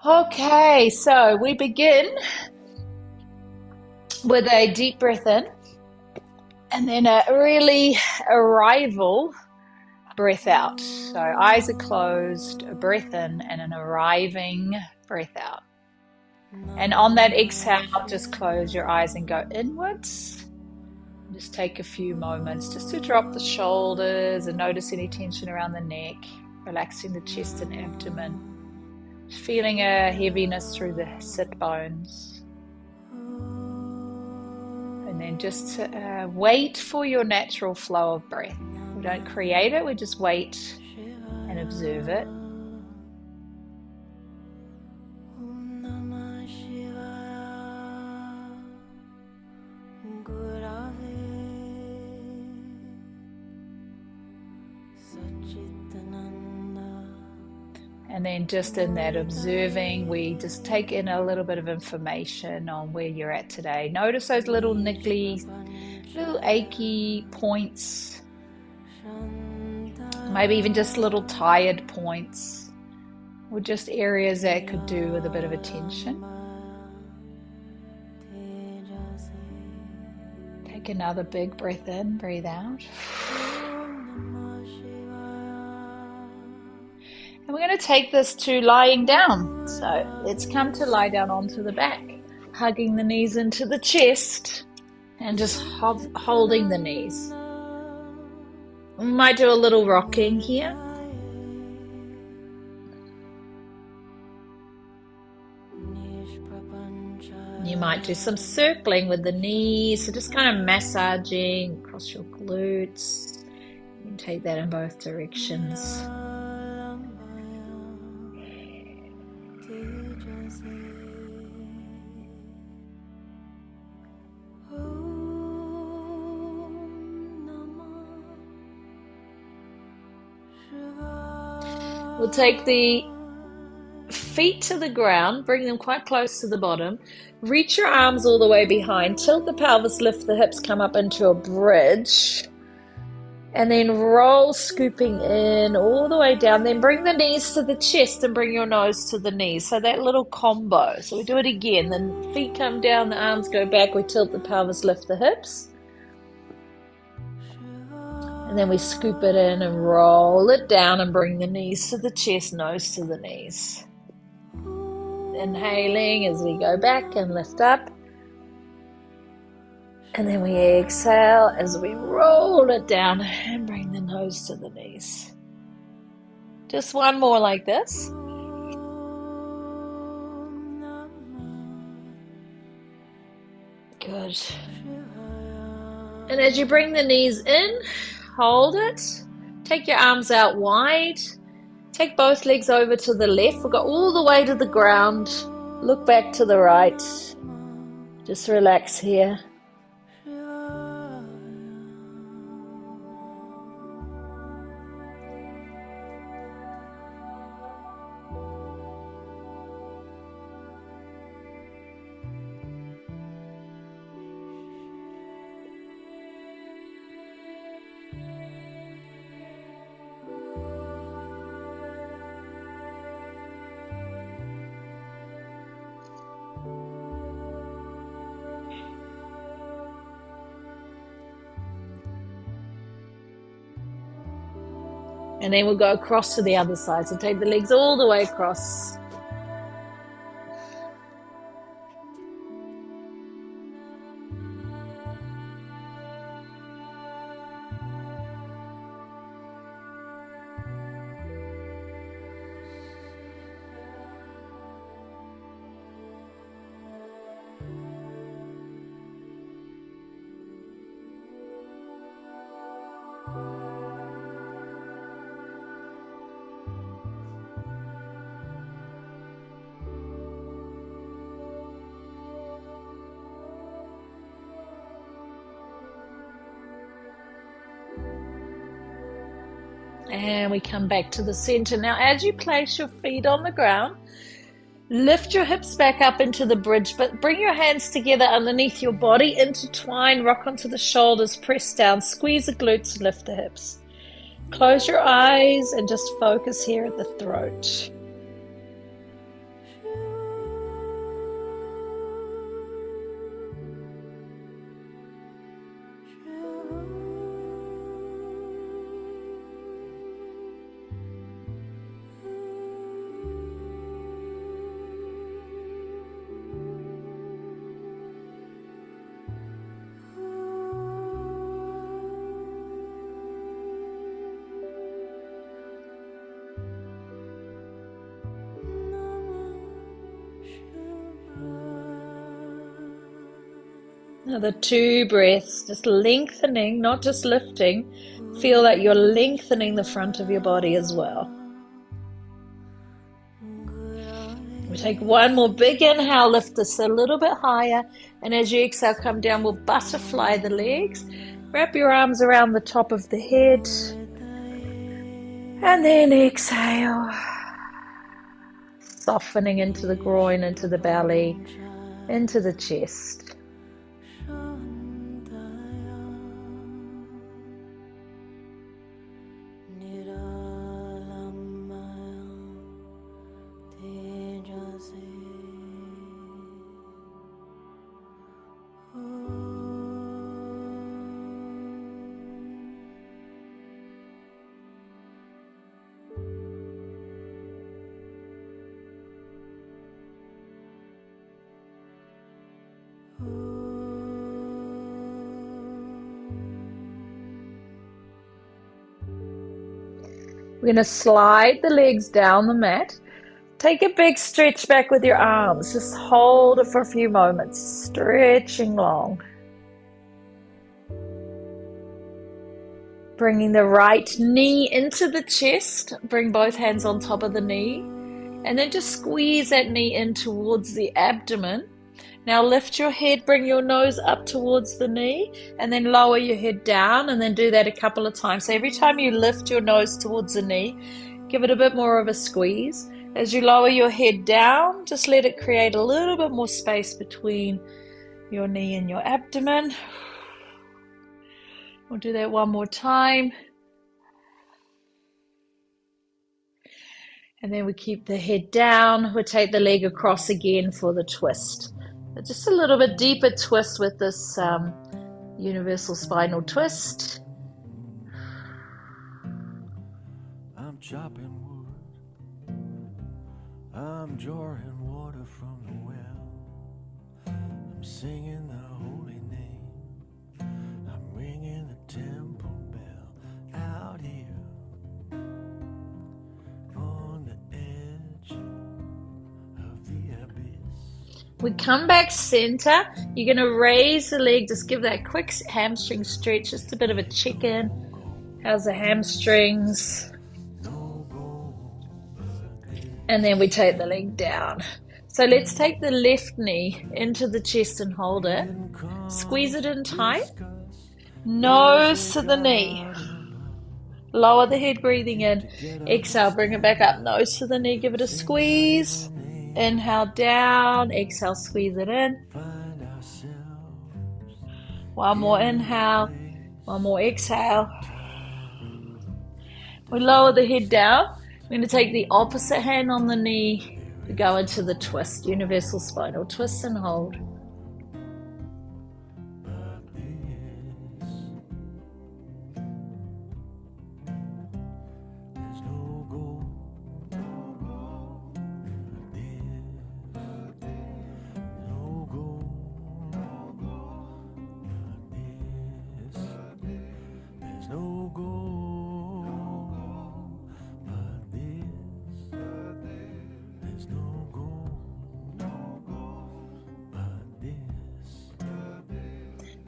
Okay, so we begin with a deep breath in and then a really arrival breath out. So eyes are closed, a breath in and an arriving breath out. And on that exhale, just close your eyes and go inwards. Just take a few moments just to drop the shoulders and notice any tension around the neck, relaxing the chest and abdomen. Feeling a heaviness through the sit bones. And then just wait for your natural flow of breath. We don't create it, we just wait and observe it. And then just in that observing, we just take in a little bit of information on where you're at today. Notice those little niggly, little achy points. Maybe even just little tired points. Or just areas that could do with a bit of attention. Take another big breath in, breathe out. And we're going to take this to lying down. So let's come to lie down onto the back, hugging the knees into the chest and just holding the knees. We might do a little rocking here. You might do some circling with the knees, so just kind of massaging across your glutes. You can take that in both directions. We'll take the feet to the ground, bring them quite close to the bottom. Reach your arms all the way behind. Tilt the pelvis, lift the hips, come up into a bridge. And then roll, scooping in all the way down. Then bring the knees to the chest and bring your nose to the knees. So that little combo. So we do it again. The feet come down, the arms go back. We tilt the pelvis, lift the hips. And then we scoop it in and roll it down and bring the knees to the chest, nose to the knees. Inhaling as we go back and lift up. And then we exhale as we roll it down and bring the nose to the knees. Just one more like this. Good. And as you bring the knees in, hold it. Take your arms out wide. Take both legs over to the left. We'll go all the way to the ground. Look back to the right. Just relax here. And then we'll go across to the other side. So take the legs all the way across. And we come back to the center. Now, as you place your feet on the ground, lift your hips back up into the bridge, but bring your hands together underneath your body, intertwine, rock onto the shoulders, press down, squeeze the glutes, lift the hips. Close your eyes and just focus here at the throat. Another 2 breaths, just lengthening, not just lifting. Feel that you're lengthening the front of your body as well. We take one more big inhale, lift this a little bit higher, and as you exhale, come down, we'll butterfly the legs. Wrap your arms around the top of the head, and then exhale, softening into the groin, into the belly, into the chest. We're going to slide the legs down the mat. Take a big stretch back with your arms. Just hold it for a few moments, stretching long. Bringing the right knee into the chest. Bring both hands on top of the knee. And then just squeeze that knee in towards the abdomen. Now lift your head, bring your nose up towards the knee, and then lower your head down, and then do that a couple of times. So every time you lift your nose towards the knee, give it a bit more of a squeeze. As you lower your head down, just let it create a little bit more space between your knee and your abdomen. We'll do that one more time. And then we keep the head down. We'll take the leg across again for the twist. Just a little bit deeper twist with this universal spinal twist. I'm chopping wood. I'm drawing water from the well. I'm singing the holy name. I'm ringing the temple bell out here on the edge of the abyss. We come back center. You're going to raise the leg. Just give that quick hamstring stretch. Just a bit of a check-in. How's the hamstrings? And then we take the leg down. So let's take the left knee into the chest and hold it. Squeeze it in tight. Nose to the knee. Lower the head, breathing in. Exhale, bring it back up. Nose to the knee. Give it a squeeze. Inhale down, exhale, squeeze it in. One more inhale, one more exhale. We lower the head down. We're going to take the opposite hand on the knee to go into the twist, universal spinal twist, and hold.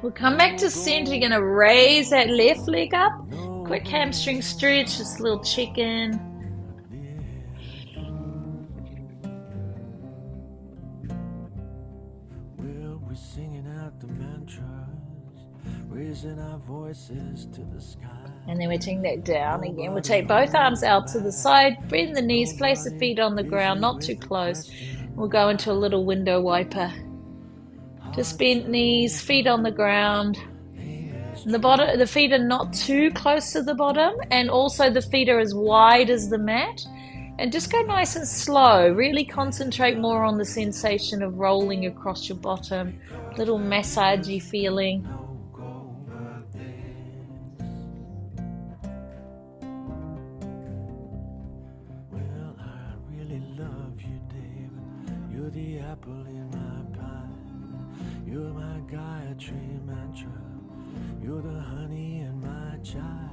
We'll come back to center. You're going to raise that left leg up. Quick hamstring stretch, just a little check-in. We're singing out the mantras, raising our voices to the sky. And then we take that down again. We'll take both arms out to the side, bend the knees, place the feet on the ground, not too close. We'll go into a little window wiper. Just bent knees, feet on the ground. The feet are not too close to the bottom, and also the feet are as wide as the mat. And just go nice and slow. Really concentrate more on the sensation of rolling across your bottom. Little massagey feeling. Well, I really love you, David. You're the apple in my pie. You're my Gayatri mantra. You're the honey in my chai.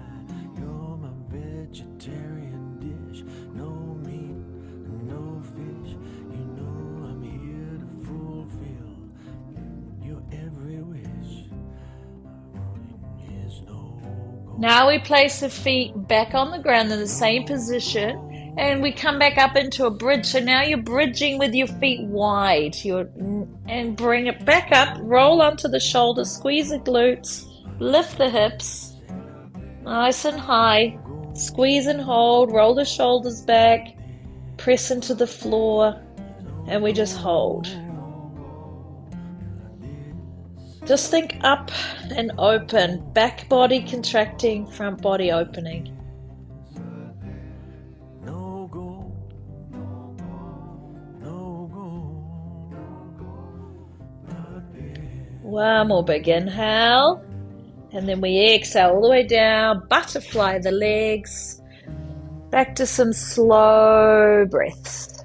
You're my vegetarian dish. No meat and no fish. You know I'm here to fulfill your every wish. Is no gold. Now we place the feet back on the ground in the same position. And we come back up into a bridge. So now you're bridging with your feet wide. And bring it back up. Roll onto the shoulders. Squeeze the glutes. Lift the hips. Nice and high. Squeeze and hold. Roll the shoulders back. Press into the floor. And we just hold. Just think up and open. Back body contracting. Front body opening. One more big inhale, and then we exhale all the way down, butterfly the legs, back to some slow breaths.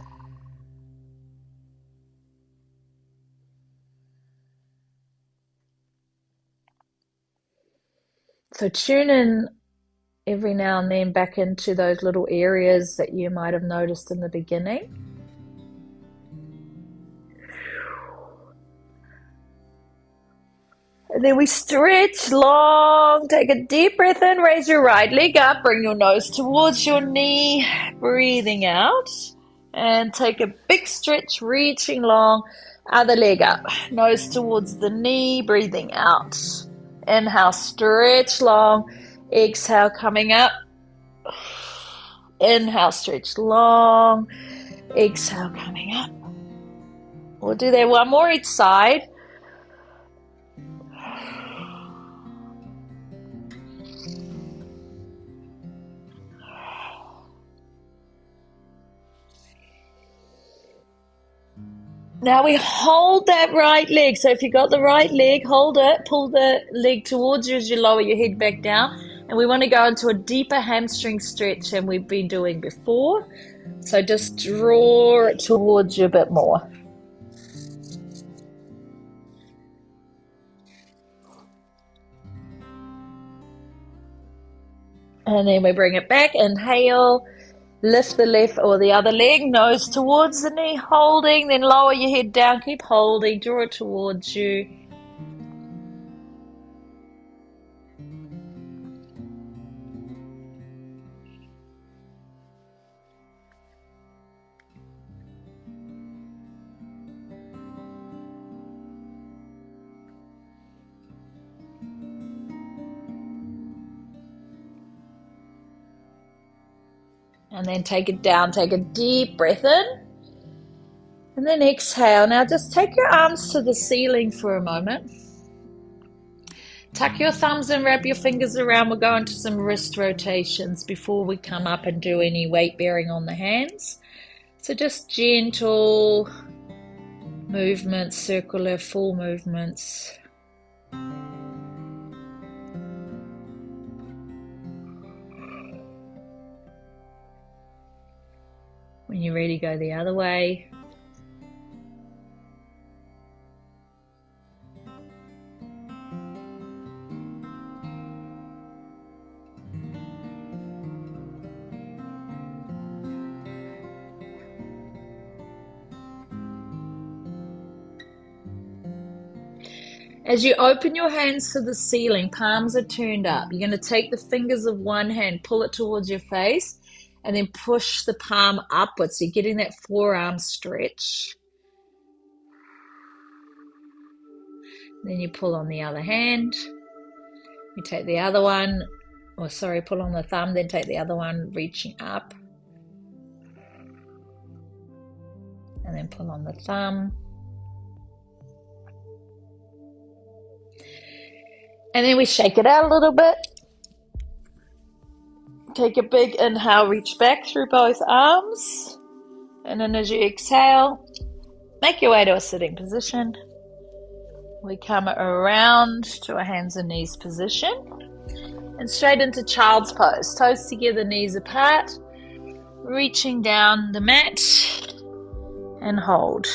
So tune in every now and then back into those little areas that you might have noticed in the beginning. And then we stretch long, take a deep breath in, raise your right leg up, bring your nose towards your knee, breathing out. And take a big stretch, reaching long, other leg up, nose towards the knee, breathing out. Inhale, stretch long, exhale, coming up. Inhale, stretch long, exhale, coming up. We'll do that one more each side. Now we hold that right leg. So if you got the right leg, hold it, pull the leg towards you as you lower your head back down. And we want to go into a deeper hamstring stretch than we've been doing before. So just draw it towards you a bit more. And then we bring it back, inhale. Lift the left or the other leg, nose towards the knee, holding, then lower your head down, keep holding, draw it towards you. And then take it down, take a deep breath in. And then exhale. Now just take your arms to the ceiling for a moment. Tuck your thumbs and wrap your fingers around. We'll go into some wrist rotations before we come up and do any weight bearing on the hands. So just gentle movements, circular full movements. When you're ready, go the other way. As you open your hands to the ceiling, palms are turned up. You're going to take the fingers of one hand, pull it towards your face, and then push the palm upwards. So you're getting that forearm stretch. Then you pull on the other hand. You take the other one, pull on the thumb, then take the other one, reaching up. And then pull on the thumb. And then we shake it out a little bit. Take a big inhale, reach back through both arms. And then as you exhale, make your way to a sitting position. We come around to a hands and knees position. And straight into child's pose. Toes together, knees apart. Reaching down the mat. And hold.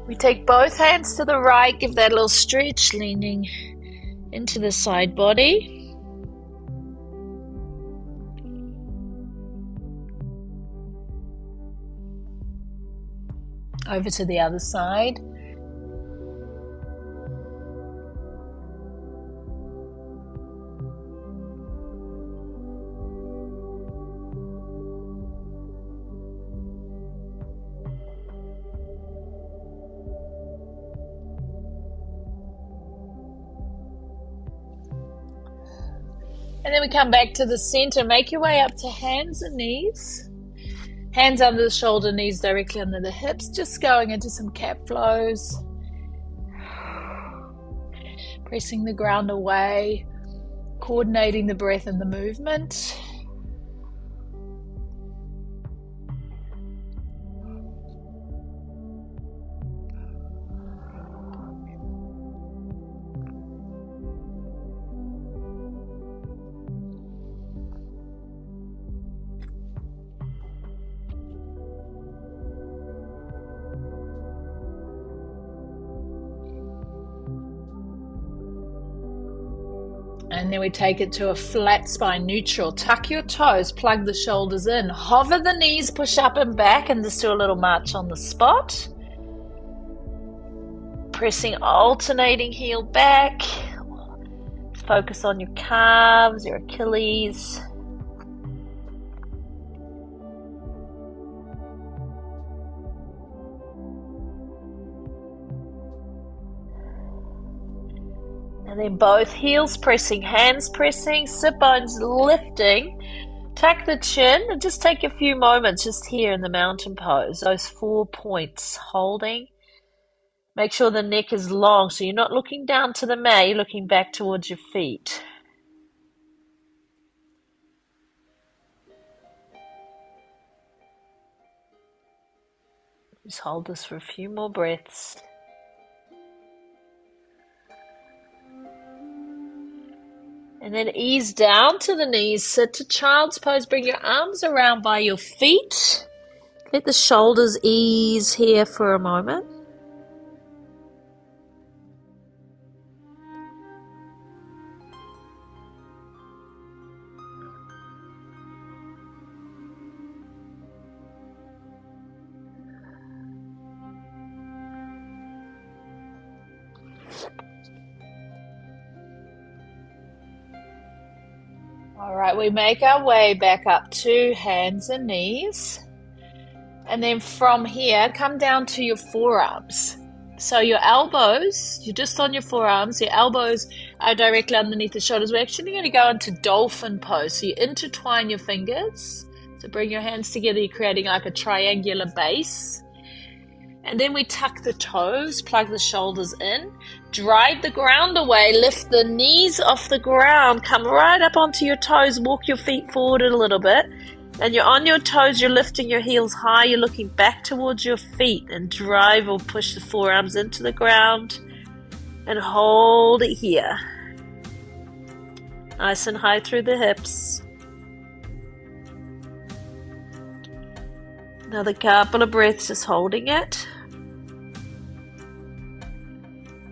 We take both hands to the right, give that little stretch, leaning into the side body. Over to the other side. And then we come back to the center. Make your way up to hands and knees. Hands under the shoulder, knees directly under the hips. Just going into some cat flows. Pressing the ground away. Coordinating the breath and the movement. And then we take it to a flat spine, neutral. Tuck your toes, plug the shoulders in. Hover the knees, push up and back, and just do a little march on the spot. Pressing, alternating heel back. Focus on your calves, your Achilles. And then both heels pressing, hands pressing, sit bones lifting. Tuck the chin and just take a few moments just here in the mountain pose. Those 4 points holding. Make sure the neck is long so you're not looking down to the mat, you're looking back towards your feet. Just hold this for a few more breaths. And then ease down to the knees, sit to child's pose, bring your arms around by your feet. Let the shoulders ease here for a moment. All right, we make our way back up to hands and knees. And then from here, come down to your forearms. So your elbows, you're just on your forearms, your elbows are directly underneath the shoulders. We're actually going to go into dolphin pose. So you intertwine your fingers. So bring your hands together, you're creating like a triangular base. And then we tuck the toes, plug the shoulders in, drive the ground away, lift the knees off the ground, come right up onto your toes, walk your feet forward a little bit. And you're on your toes, you're lifting your heels high, you're looking back towards your feet and drive or push the forearms into the ground and hold it here. Nice and high through the hips. Another couple of breaths just holding it.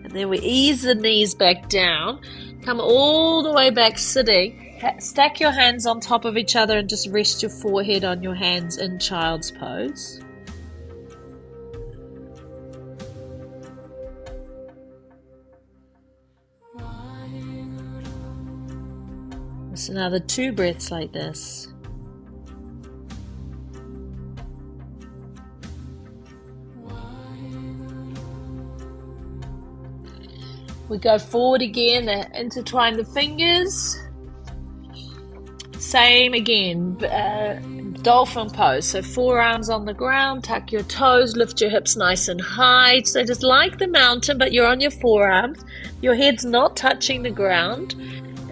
And then we ease the knees back down, come all the way back sitting. Stack your hands on top of each other and just rest your forehead on your hands in child's pose. Nice. Another 2 breaths like this. We go forward again, intertwine the fingers. Same again, dolphin pose. So forearms on the ground, tuck your toes, lift your hips nice and high. So just like the mountain, but you're on your forearms. Your head's not touching the ground.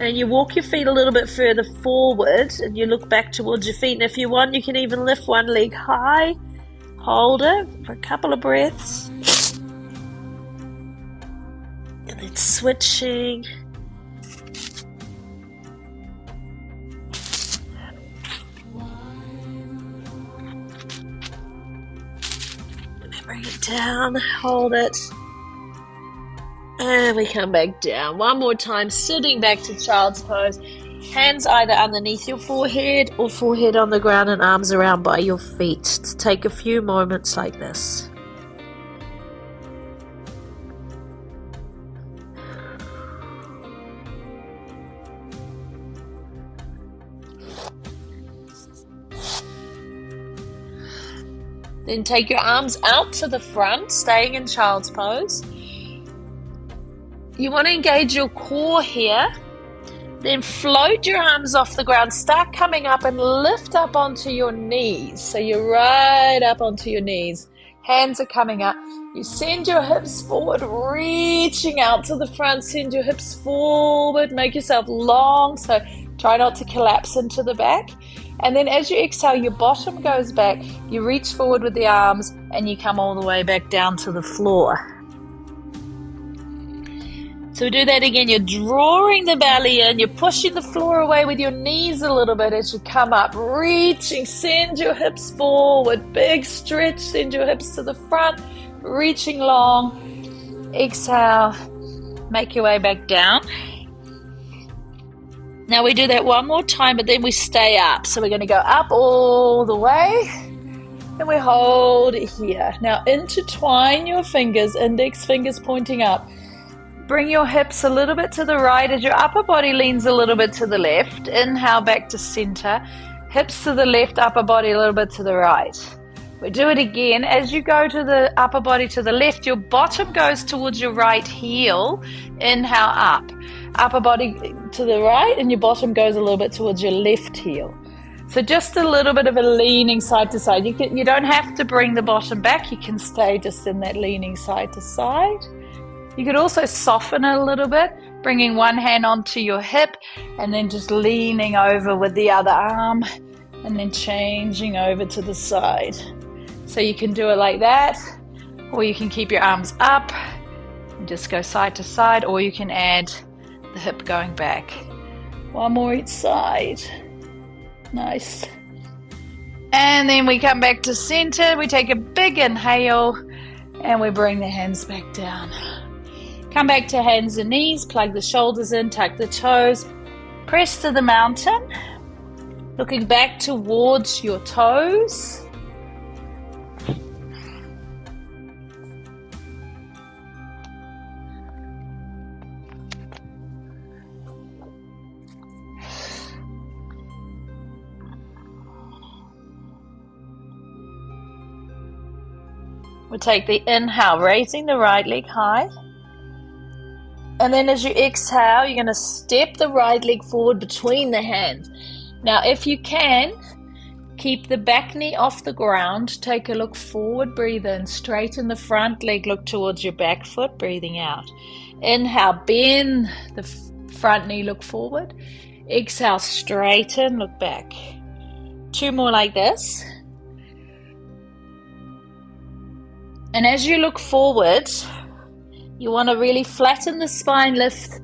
And you walk your feet a little bit further forward and you look back towards your feet. And if you want, you can even lift one leg high. Hold it for a couple of breaths. And then switching. Bring it down, hold it. And we come back down. One more time, sitting back to child's pose. Hands either underneath your forehead or forehead on the ground and arms around by your feet. To take a few moments like this. Then take your arms out to the front, staying in child's pose. You want to engage your core here. Then float your arms off the ground. Start coming up and lift up onto your knees. So you're right up onto your knees. Hands are coming up. You send your hips forward, reaching out to the front. Send your hips forward. Make yourself long. So try not to collapse into the back. And then as you exhale, your bottom goes back. You reach forward with the arms and you come all the way back down to the floor. So do that again. You're drawing the belly in. You're pushing the floor away with your knees a little bit as you come up. Reaching. Send your hips forward. Big stretch. Send your hips to the front. Reaching long. Exhale. Make your way back down. Now we do that one more time, but then we stay up. So we're going to go up all the way. And we hold it here. Now intertwine your fingers. Index fingers pointing up. Bring your hips a little bit to the right as your upper body leans a little bit to the left. Inhale back to center. Hips to the left, upper body a little bit to the right. We do it again. As you go to the upper body to the left, your bottom goes towards your right heel. Inhale up. Upper body to the right and your bottom goes a little bit towards your left heel. So just a little bit of a leaning side to side. You don't have to bring the bottom back. You can stay just in that leaning side to side. You could also soften it a little bit, bringing one hand onto your hip and then just leaning over with the other arm and then changing over to the side. So you can do it like that, or you can keep your arms up and just go side to side, or you can add the hip going back. One more each side. Nice. And then we come back to center. We take a big inhale and we bring the hands back down. Come back to hands and knees, plug the shoulders in, tuck the toes, press to the mountain, looking back towards your toes. We'll take the inhale, raising the right leg high. And then as you exhale, you're going to step the right leg forward between the hands. Now, if you can, keep the back knee off the ground. Take a look forward, breathe in. Straighten the front leg, look towards your back foot, breathing out. Inhale, bend the front knee, look forward. Exhale, straighten, look back. 2 more like this. And as you look forward, you want to really flatten the spine, lift,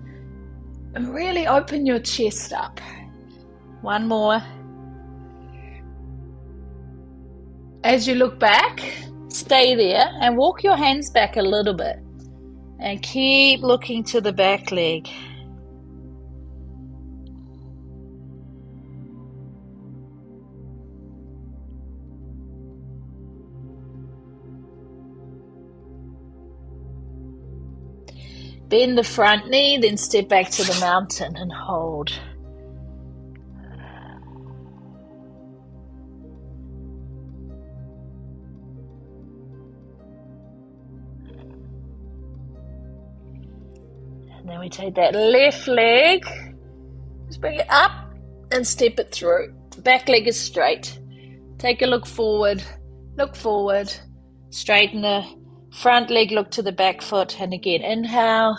and really open your chest up. 1 more. As you look back, stay there and walk your hands back a little bit. And keep looking to the back leg. Bend the front knee, then step back to the mountain and hold. Then we take that left leg, just bring it up and step it through. Back leg is straight. Take a look forward, straighten the front leg, look to the back foot, and again, inhale,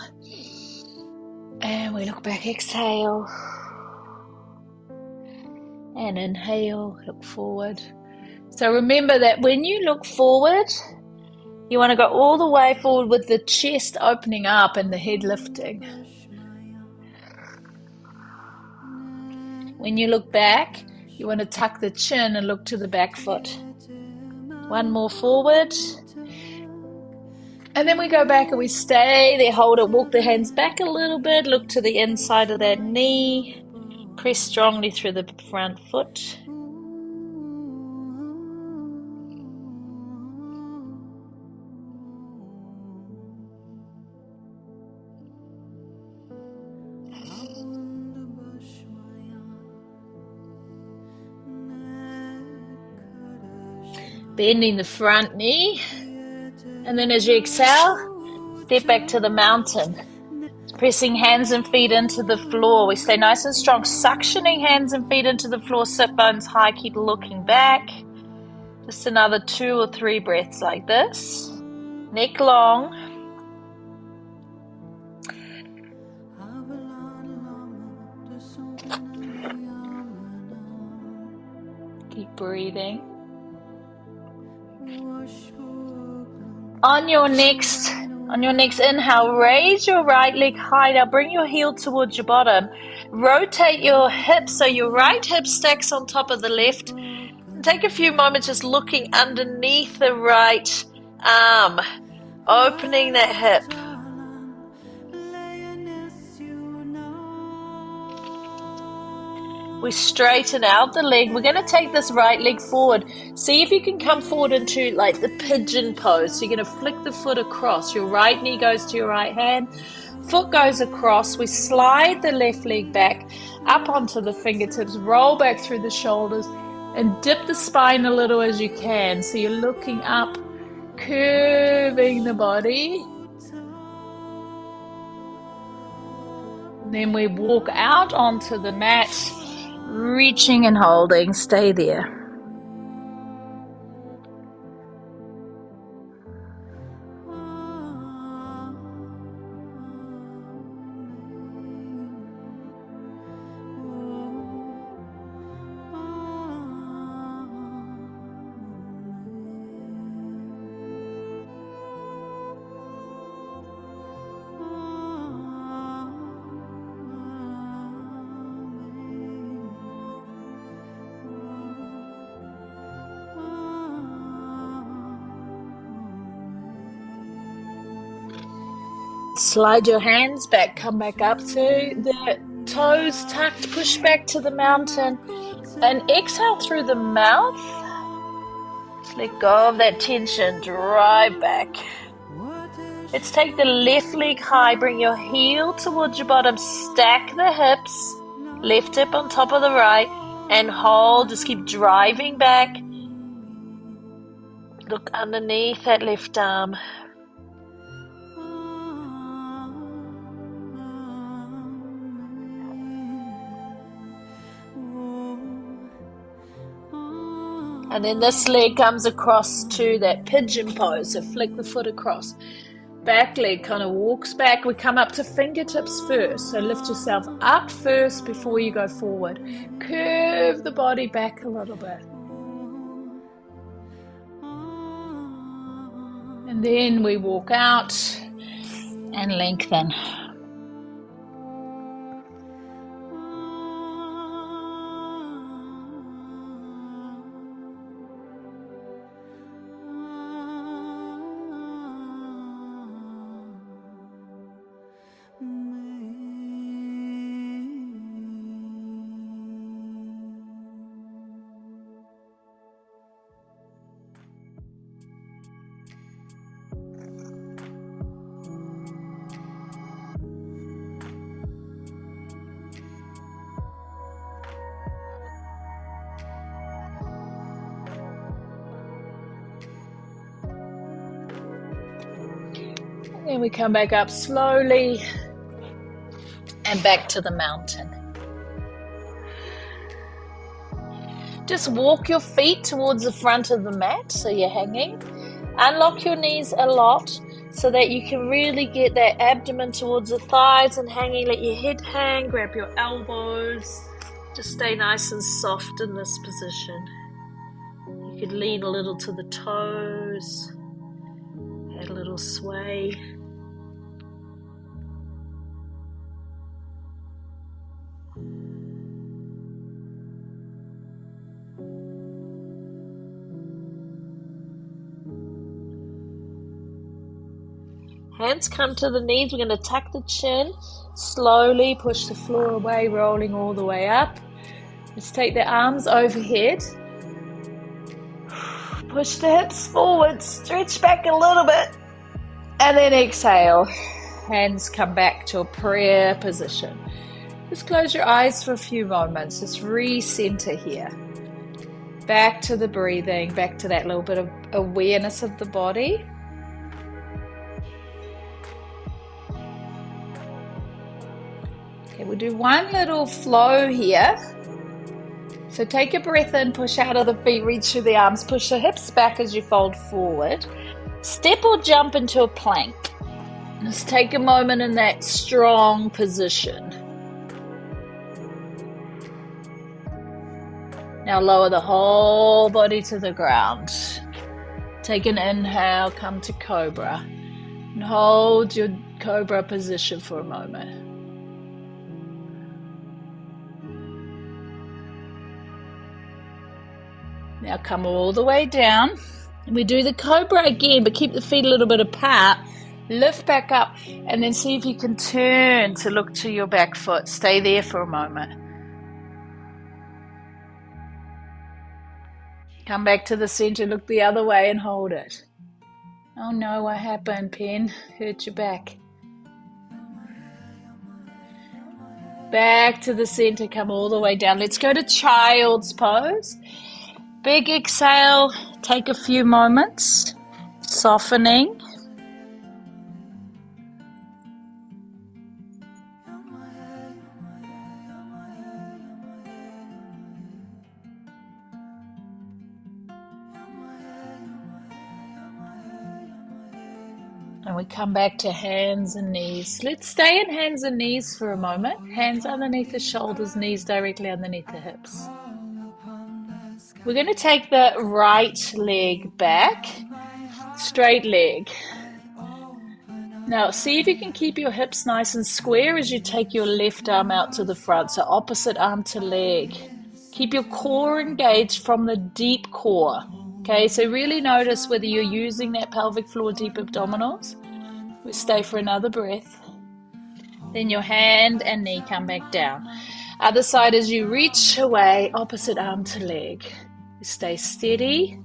and we look back, exhale, and inhale, look forward. So remember that when you look forward, you want to go all the way forward with the chest opening up and the head lifting. When you look back, you want to tuck the chin and look to the back foot. One more forward. And then we go back and we stay there, hold it, walk the hands back a little bit, look to the inside of that knee, press strongly through the front foot. Bending the front knee, and then as you exhale, step back to the mountain. Pressing hands and feet into the floor. We stay nice and strong, suctioning hands and feet into the floor, sit bones high, keep looking back. Just another 2 or 3 breaths like this. Neck long. Keep breathing. On your next inhale, raise your right leg high. Now bring your heel towards your bottom. Rotate your hips so your right hip stacks on top of the left. And take a few moments just looking underneath the right arm, opening that hip. We straighten out the leg. We're going to take this right leg forward. See if you can come forward into like the pigeon pose. So you're going to flick the foot across. Your right knee goes to your right hand. Foot goes across. We slide the left leg back up onto the fingertips. Roll back through the shoulders and dip the spine a little as you can. So you're looking up, curving the body. And then we walk out onto the mat. Reaching and holding, stay there. Slide your hands back, come back up to the toes tucked, push back to the mountain, and exhale through the mouth. Just let go of that tension, drive back. Let's take the left leg high, bring your heel towards your bottom, stack the hips, left hip on top of the right, and hold. Just keep driving back. Look underneath that left arm. And then this leg comes across to that pigeon pose, so flick the foot across. Back leg kind of walks back. We come up to fingertips first, so lift yourself up first before you go forward. Curve the body back a little bit. And then we walk out and lengthen. Then we come back up slowly, and back to the mountain. Just walk your feet towards the front of the mat so you're hanging. Unlock your knees a lot so that you can really get that abdomen towards the thighs and hanging. Let your head hang, grab your elbows. Just stay nice and soft in this position. You could lean a little to the toes, add a little sway. Hands come to the knees. We're going to tuck the chin, slowly push the floor away, rolling all the way up. Let's take the arms overhead. Push the hips forward, stretch back a little bit, and then exhale. Hands come back to a prayer position. Just close your eyes for a few moments. Just recenter here. Back to the breathing, back to that little bit of awareness of the body. Okay, we'll do one little flow here. So take a breath in, push out of the feet, reach through the arms, push the hips back as you fold forward. Step or jump into a plank. Just take a moment in that strong position. Now lower the whole body to the ground. Take an inhale, come to Cobra. And hold your Cobra position for a moment. Now come all the way down. And we do the Cobra again, but keep the feet a little bit apart. Lift back up and then see if you can turn to look to your back foot. Stay there for a moment. Come back to the center, look the other way and hold it. Oh no, what happened, Pen? Hurt your back. Back to the center, come all the way down. Let's go to child's pose. Big exhale, take a few moments, softening. And we come back to hands and knees. Let's stay in hands and knees for a moment. Hands underneath the shoulders, knees directly underneath the hips. We're going to take the right leg back, straight leg. Now see if you can keep your hips nice and square as you take your left arm out to the front, so opposite arm to leg. Keep your core engaged from the deep core. Okay, so really notice whether you're using that pelvic floor, deep abdominals. We stay for another breath. Then your hand and knee come back down. Other side as you reach away, opposite arm to leg. Stay steady,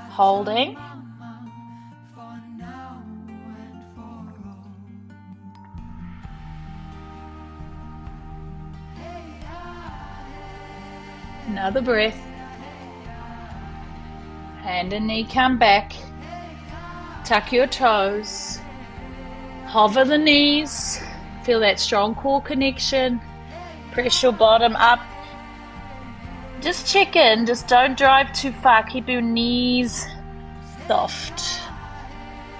holding. Another breath. Hand and knee come back. Tuck your toes. Hover the knees. Feel that strong core connection. Press your bottom up. Just check in, just don't drive too far. Keep your knees soft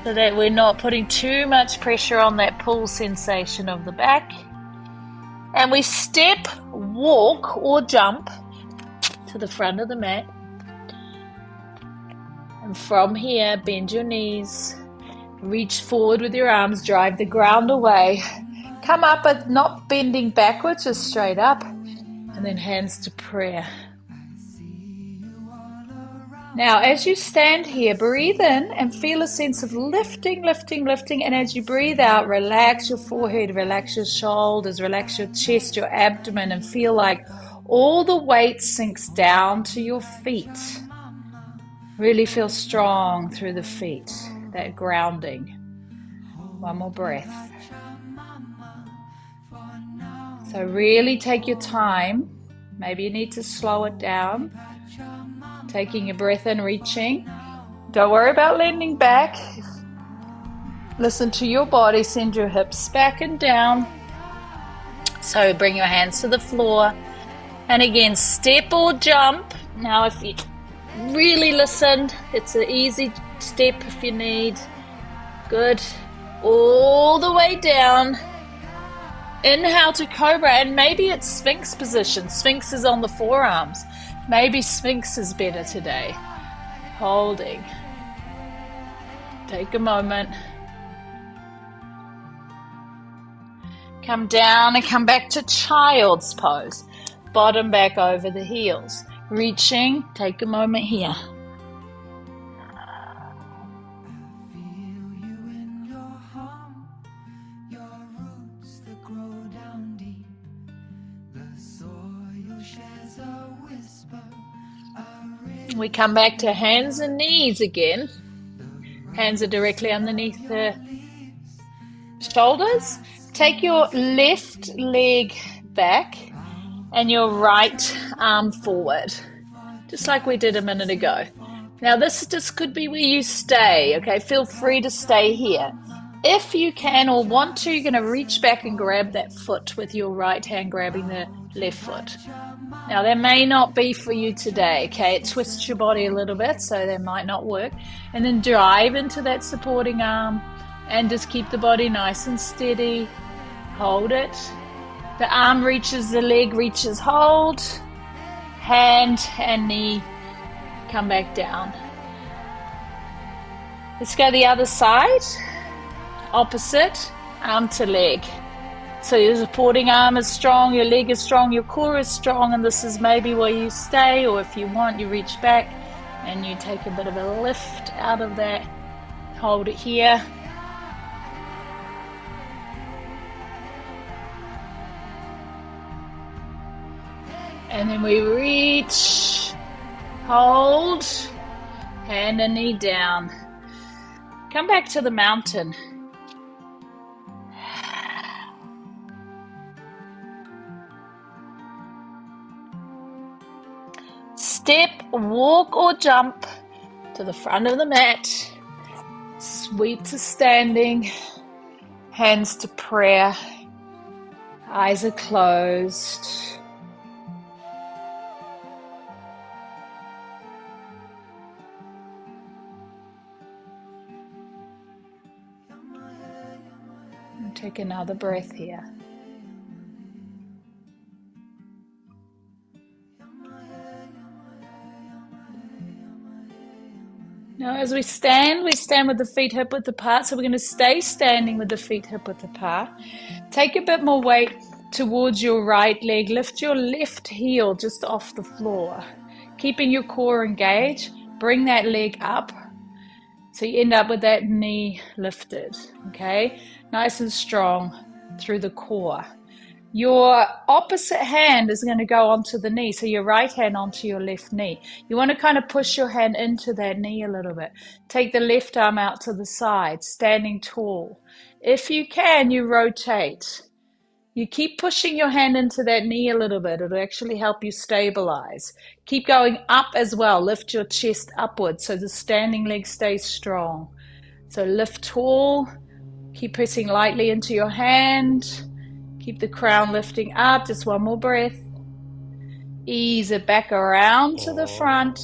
so that we're not putting too much pressure on that pull sensation of the back. And we step, walk or jump to the front of the mat. And from here, bend your knees, reach forward with your arms, drive the ground away. Come up, but not bending backwards, just straight up. And then hands to prayer. Now, as you stand here, breathe in and feel a sense of lifting, lifting, lifting. And as you breathe out, relax your forehead, relax your shoulders, relax your chest, your abdomen, and feel like all the weight sinks down to your feet. Really feel strong through the feet, that grounding. One more breath. So really take your time. Maybe you need to slow it down. Taking a breath in, reaching. Don't worry about leaning back. Listen to your body. Send your hips back and down. So bring your hands to the floor. And again, step or jump. Now if you really listened, it's an easy step if you need. Good. All the way down. Inhale to cobra, and maybe it's Sphinx position. Sphinx is on the forearms. Maybe Sphinx is better today. Holding. Take a moment. Come down and come back to child's pose. Bottom back over the heels. Reaching, take a moment here. We come back to hands and knees again. Hands are directly underneath the shoulders. Take your left leg back and your right arm forward, just like we did a minute ago. Now this just could be where you stay, okay? Feel free to stay here. If you can or want to, you're going to reach back and grab that foot with your right hand grabbing the left foot. Now that may not be for you today, okay? It twists your body a little bit, so that might not work. And then drive into that supporting arm and just keep the body nice and steady. Hold it. The arm reaches, the leg reaches, hold. Hand and knee, come back down. Let's go the other side. Opposite, arm to leg. So your supporting arm is strong, your leg is strong, your core is strong, and this is maybe where you stay, or if you want, you reach back and you take a bit of a lift out of that. Hold it here. And then we reach, hold, hand and knee down. Come back to the mountain. Step, walk or jump to the front of the mat. Sweep to standing. Hands to prayer. Eyes are closed. And take another breath here. Now as we stand with the feet hip width apart. So we're going to stay standing with the feet hip width apart. Take a bit more weight towards your right leg. Lift your left heel just off the floor. Keeping your core engaged. Bring that leg up. So you end up with that knee lifted. Okay? Nice and strong through the core. Your opposite hand is going to go onto the knee, so your right hand onto your left knee. You want to kind of push your hand into that knee a little bit. Take the left arm out to the side, standing tall. If you can, you rotate. You keep pushing your hand into that knee a little bit. It'll actually help you stabilize. Keep going up as well. Lift your chest upwards so the standing leg stays strong. So lift tall. Keep pressing lightly into your hand. Keep the crown lifting up. Just one more breath. Ease it back around to the front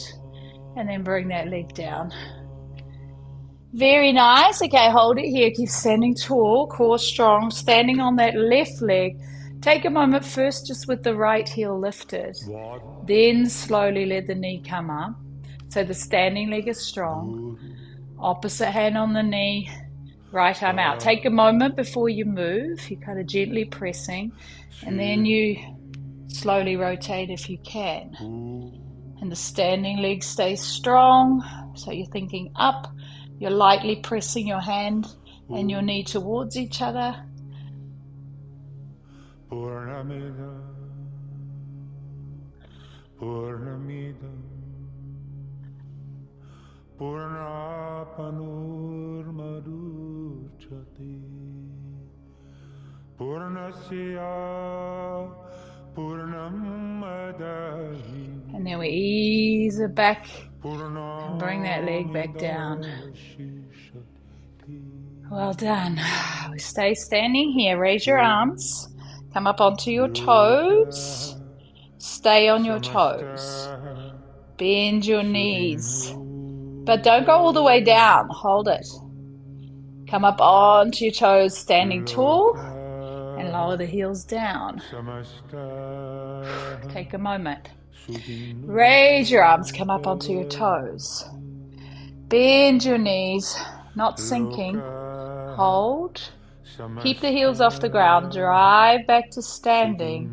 and then bring that leg down. Very nice. Okay, hold it here. Keep standing tall, core strong, standing on that left leg. Take a moment first just with the right heel lifted. Then slowly let the knee come up. So the standing leg is strong. Opposite hand on the knee. Right arm out. Take a moment before you move. You're kind of gently pressing. And then you slowly rotate if you can. And the standing leg stays strong. So you're thinking up. You're lightly pressing your hand and your knee towards each other. Purnamida, Purnamida, Purnapanurmadurchati, Purnasya, Purnamadahi. And then we ease it back and bring that leg back down. Well done. We stay standing here. Raise your arms. Come up onto your toes. Stay on your toes. Bend your knees. But don't go all the way down. Hold it. Come up onto your toes, standing tall, and lower the heels down. Take a moment. Raise your arms, come up onto your toes. Bend your knees, not sinking. Hold. Keep the heels off the ground. Drive back to standing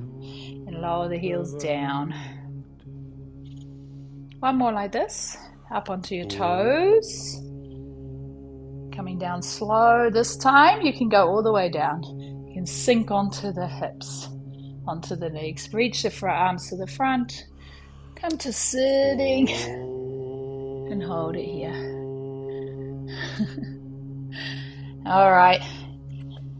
and lower the heels down. One more like this. Up onto your toes. Coming down slow. This time you can go all the way down. You can sink onto the hips, onto the legs. Reach the front arms to the front. Come to sitting and hold it here. All right.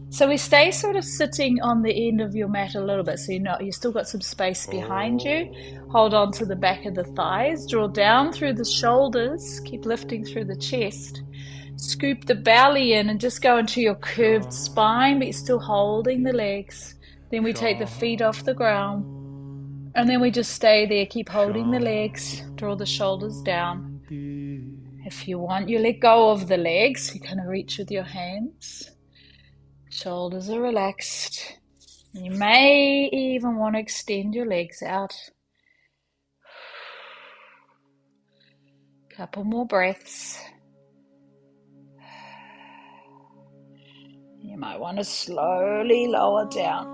So we stay sort of sitting on the end of your mat a little bit, so you still got some space behind you. Hold on to the back of the thighs. Draw down through the shoulders. Keep lifting through the chest. Scoop the belly in and just go into your curved spine, but you're still holding the legs. Then we take the feet off the ground. And then we just stay there. Keep holding the legs. Draw the shoulders down. If you want, you let go of the legs. You kind of reach with your hands. Shoulders are relaxed. You may even want to extend your legs out. Couple more breaths. You might want to slowly lower down.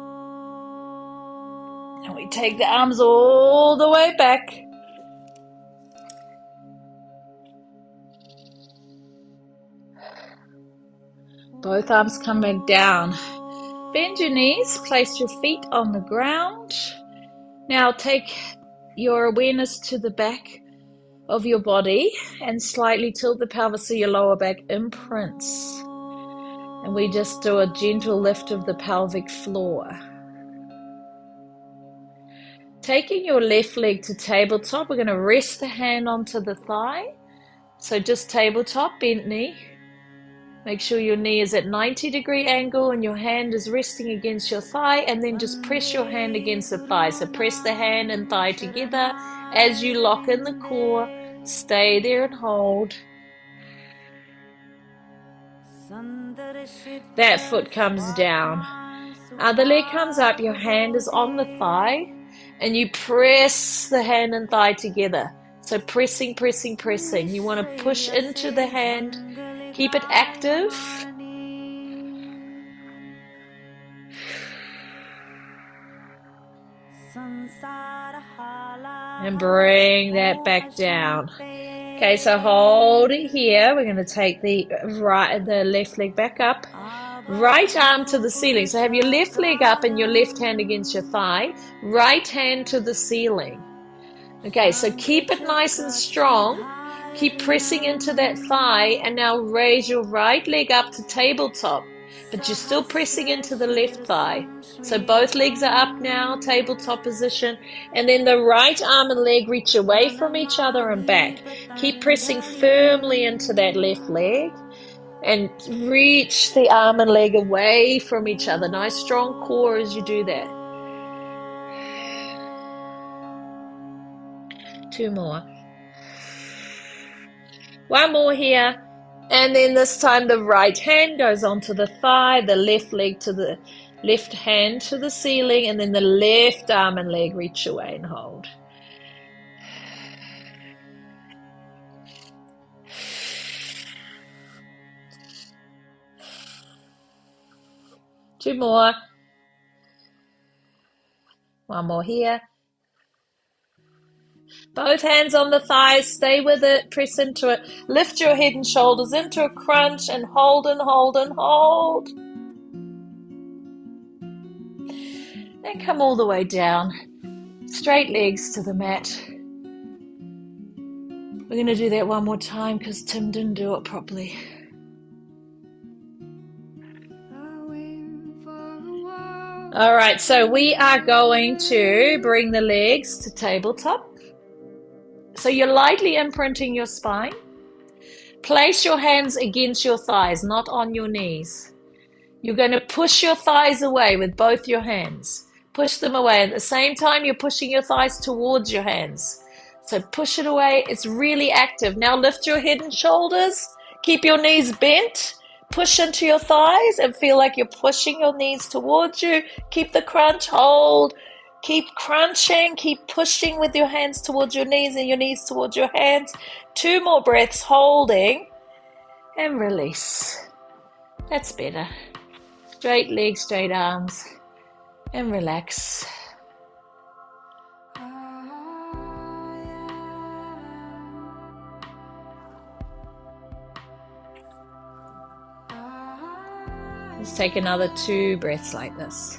And we take the arms all the way back. Both arms coming down. Bend your knees, place your feet on the ground. Now take your awareness to the back of your body and slightly tilt the pelvis so your lower back imprints. And we just do a gentle lift of the pelvic floor. Taking your left leg to tabletop, we're going to rest the hand onto the thigh. So just tabletop, bent knee. Make sure your knee is at 90-degree angle and your hand is resting against your thigh, and then just press your hand against the thigh. So press the hand and thigh together as you lock in the core. Stay there and hold. That foot comes down. Other leg comes up, your hand is on the thigh, and you press the hand and thigh together. So pressing, pressing, pressing. You want to push into the hand. Keep it active. And bring that back down. Okay, so hold it here. We're going to take the left leg back up. Right arm to the ceiling. So have your left leg up and your left hand against your thigh. Right hand to the ceiling. Okay, so keep it nice and strong. Keep pressing into that thigh, and now raise your right leg up to tabletop, but you're still pressing into the left thigh. So both legs are up now, tabletop position, and then the right arm and leg reach away from each other and back. Keep pressing firmly into that left leg and reach the arm and leg away from each other. Nice strong core as you do that. 2 more. 1 more here, and then this time the right hand goes onto the thigh, the left leg to the left hand to the ceiling, and then the left arm and leg reach away and hold. Two more. 1 more here. Both hands on the thighs, stay with it, press into it. Lift your head and shoulders into a crunch and hold and hold and hold. And come all the way down. Straight legs to the mat. We're going to do that 1 more time because Tim didn't do it properly. All right, so we are going to bring the legs to tabletop. So you're lightly imprinting your spine. Place your hands against your thighs, not on your knees. You're going to push your thighs away with both your hands. Push them away. At the same time, you're pushing your thighs towards your hands. So push it away. It's really active. Now lift your head and shoulders. Keep your knees bent. Push into your thighs and feel like you're pushing your knees towards you. Keep the crunch. Hold. Keep crunching. Keep pushing with your hands towards your knees and your knees towards your hands. 2 more breaths, holding and release. That's better. Straight legs, straight arms, and relax. Let's take another 2 breaths like this.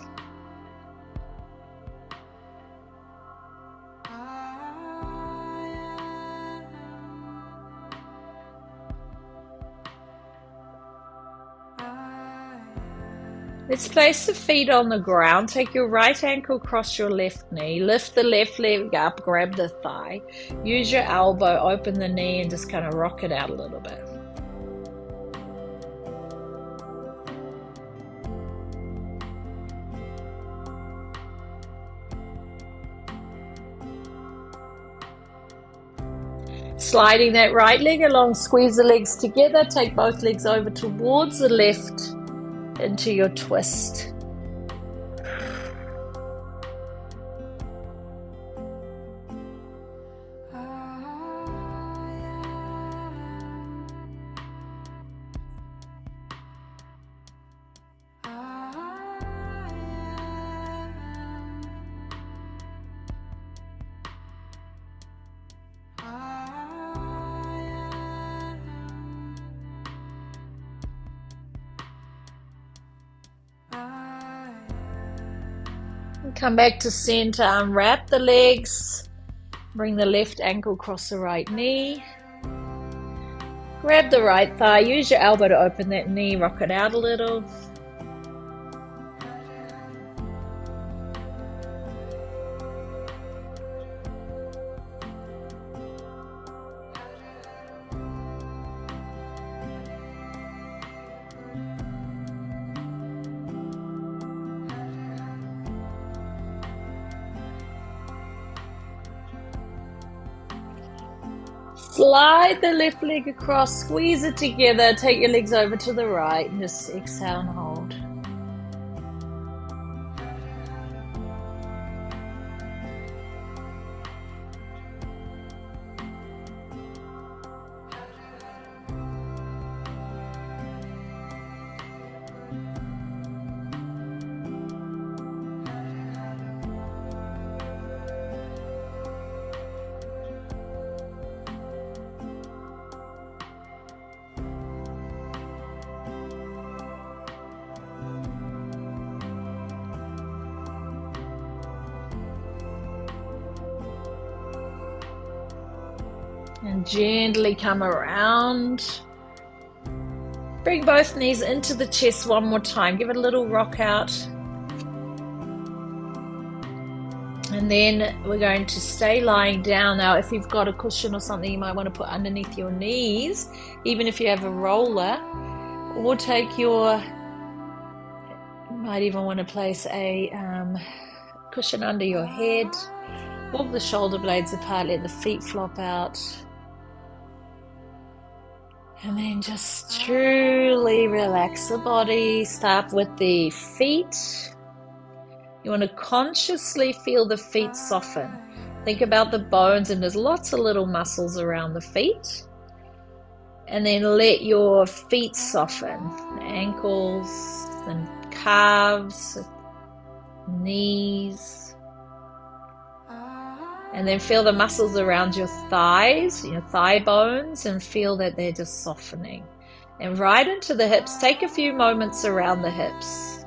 Let's place the feet on the ground. Take your right ankle across your left knee. Lift the left leg up, grab the thigh. Use your elbow, open the knee, and just kind of rock it out a little bit. Sliding that right leg along, squeeze the legs together. Take both legs over towards the left into your twist. Come back to center, unwrap the legs, bring the left ankle across the right knee, grab the right thigh, use your elbow to open that knee, rock it out a little. Slide the left leg across, squeeze it together, take your legs over to the right, and just exhale and hold. And gently come around. Bring both knees into the chest one more time. Give it a little rock out. And then we're going to stay lying down. Now, if you've got a cushion or something you might want to put underneath your knees, even if you have a roller, or take your, you might even want to place a cushion under your head. Walk the shoulder blades apart, let the feet flop out. And then just truly relax the body. Start with the feet. You want to consciously feel the feet soften. Think about the bones, and there's lots of little muscles around the feet. And then let your feet soften. Ankles and calves, knees. And then feel the muscles around your thighs, your thigh bones, and feel that they're just softening. And right into the hips. Take a few moments around the hips.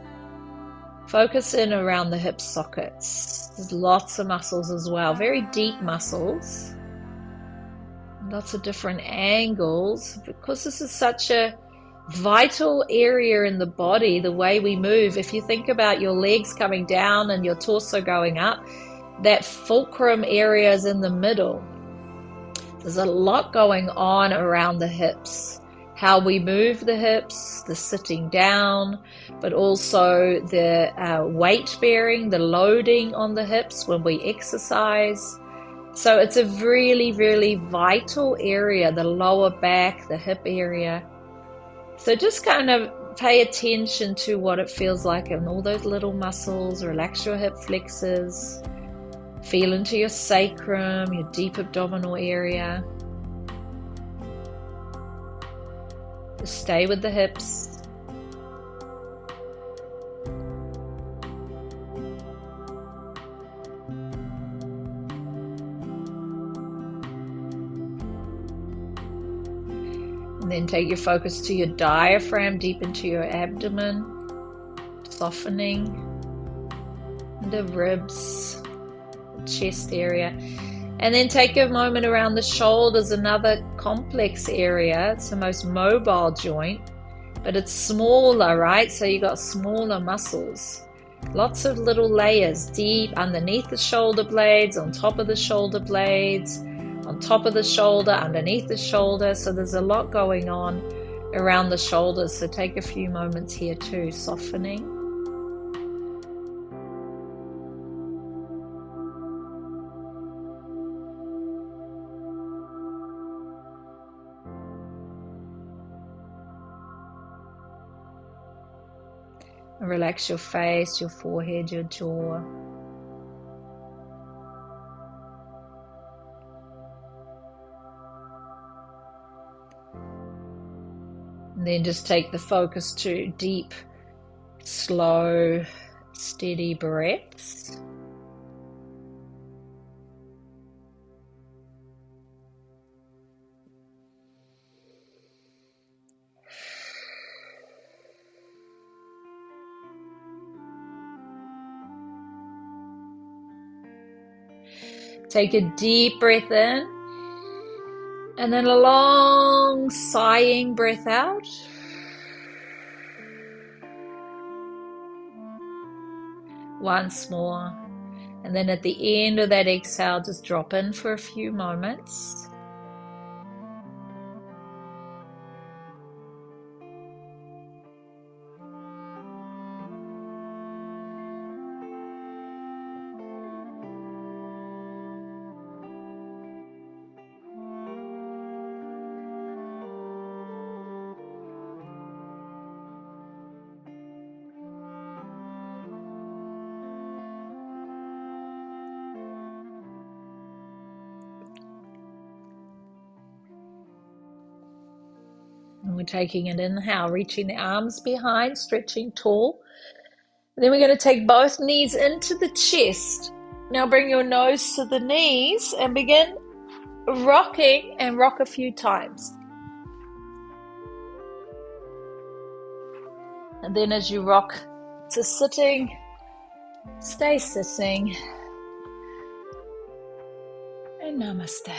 Focus in around the hip sockets. There's lots of muscles as well, very deep muscles. Lots of different angles. Because this is such a vital area in the body, the way we move. If you think about your legs coming down and your torso going up, that fulcrum area is in the middle. There's a lot going on around the hips. how we move the hips, the sitting down, but also the weight bearing, the loading on the hips when we exercise. So it's a really, really vital area, the lower back, the hip area. So just kind of pay attention to what it feels like in all those little muscles. Relax your hip flexors. Feel into your sacrum, your deep abdominal area. Just stay with the hips. And then take your focus to your diaphragm, deep into your abdomen, softening the ribs, the chest area. And then take a moment around the shoulders, another complex area. It's the most mobile joint, but it's smaller, right? So you got smaller muscles. Lots of little layers deep underneath the shoulder blades, on top of the shoulder blades, on top of the shoulder, underneath the shoulder. So there's a lot going on around the shoulders. So take a few moments here too, softening. And relax your face, your forehead, your jaw. And then just take the focus to deep, slow, steady breaths. Take a deep breath in, and then a long sighing breath out. Once more. And then at the end of that exhale, just drop in for a few moments. And we're taking an inhale, reaching the arms behind, stretching tall. And then we're going to take both knees into the chest. Now bring your nose to the knees and begin rocking, and rock a few times. And then as you rock to sitting, stay sitting. And namaste.